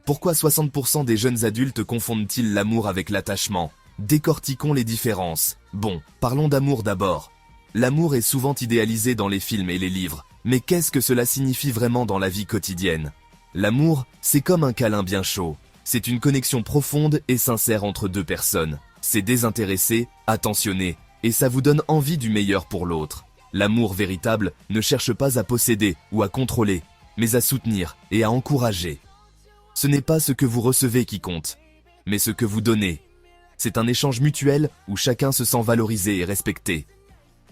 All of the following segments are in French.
Pourquoi 60% des jeunes adultes confondent-ils l'amour avec l'attachement? Décortiquons les différences. Bon, parlons d'amour d'abord. L'amour est souvent idéalisé dans les films et les livres, mais qu'est-ce que cela signifie vraiment dans la vie quotidienne? L'amour, c'est comme un câlin bien chaud. C'est une connexion profonde et sincère entre deux personnes. C'est désintéressé, attentionné, et ça vous donne envie du meilleur pour l'autre. L'amour véritable ne cherche pas à posséder ou à contrôler, mais à soutenir et à encourager. Ce n'est pas ce que vous recevez qui compte, mais ce que vous donnez. C'est un échange mutuel où chacun se sent valorisé et respecté.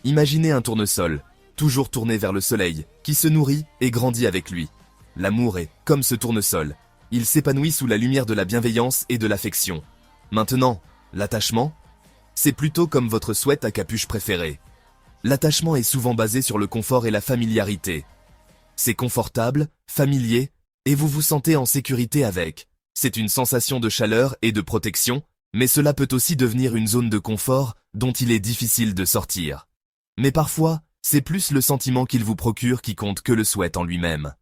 Imaginez un tournesol, toujours tourné vers le soleil, qui se nourrit et grandit avec lui. L'amour est comme ce tournesol. Il s'épanouit sous la lumière de la bienveillance et de l'affection. Maintenant, l'attachement, c'est plutôt comme votre sweat à capuche préféré. L'attachement est souvent basé sur le confort et la familiarité. C'est confortable, familier, et vous vous sentez en sécurité avec. C'est une sensation de chaleur et de protection, mais cela peut aussi devenir une zone de confort dont il est difficile de sortir. Mais parfois, c'est plus le sentiment qu'il vous procure qui compte que le sweat en lui-même.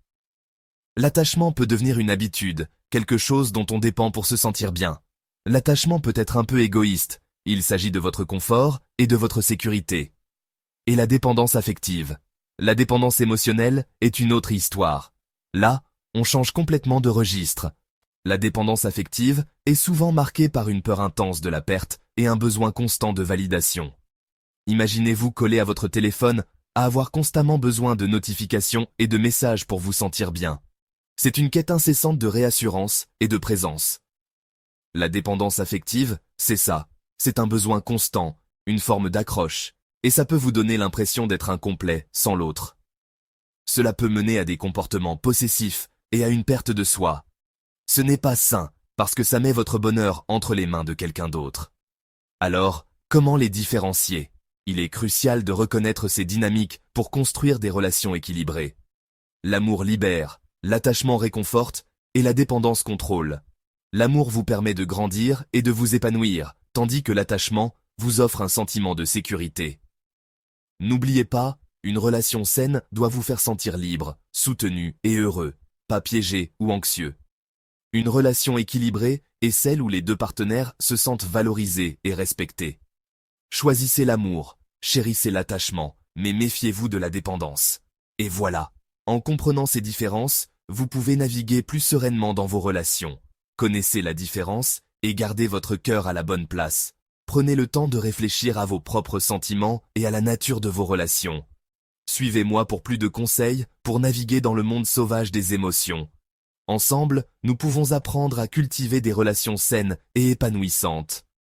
L'attachement peut devenir une habitude, quelque chose dont on dépend pour se sentir bien. L'attachement peut être un peu égoïste, il s'agit de votre confort et de votre sécurité. Et la dépendance affective. La dépendance émotionnelle est une autre histoire. Là, on change complètement de registre. La dépendance affective est souvent marquée par une peur intense de la perte et un besoin constant de validation. Imaginez-vous collé à votre téléphone, à avoir constamment besoin de notifications et de messages pour vous sentir bien. C'est une quête incessante de réassurance et de présence. La dépendance affective, c'est ça. C'est un besoin constant, une forme d'accroche, et ça peut vous donner l'impression d'être incomplet sans l'autre. Cela peut mener à des comportements possessifs et à une perte de soi. Ce n'est pas sain, parce que ça met votre bonheur entre les mains de quelqu'un d'autre. Alors, comment les différencier? Il est crucial de reconnaître ces dynamiques pour construire des relations équilibrées. L'amour libère, l'attachement réconforte et la dépendance contrôle. L'amour vous permet de grandir et de vous épanouir, tandis que l'attachement vous offre un sentiment de sécurité. N'oubliez pas, une relation saine doit vous faire sentir libre, soutenu et heureux, pas piégé ou anxieux. Une relation équilibrée est celle où les deux partenaires se sentent valorisés et respectés. Choisissez l'amour, chérissez l'attachement, mais méfiez-vous de la dépendance. Et voilà, en comprenant ces différences, vous pouvez naviguer plus sereinement dans vos relations. Connaissez la différence et gardez votre cœur à la bonne place. Prenez le temps de réfléchir à vos propres sentiments et à la nature de vos relations. Suivez-moi pour plus de conseils pour naviguer dans le monde sauvage des émotions. Ensemble, nous pouvons apprendre à cultiver des relations saines et épanouissantes.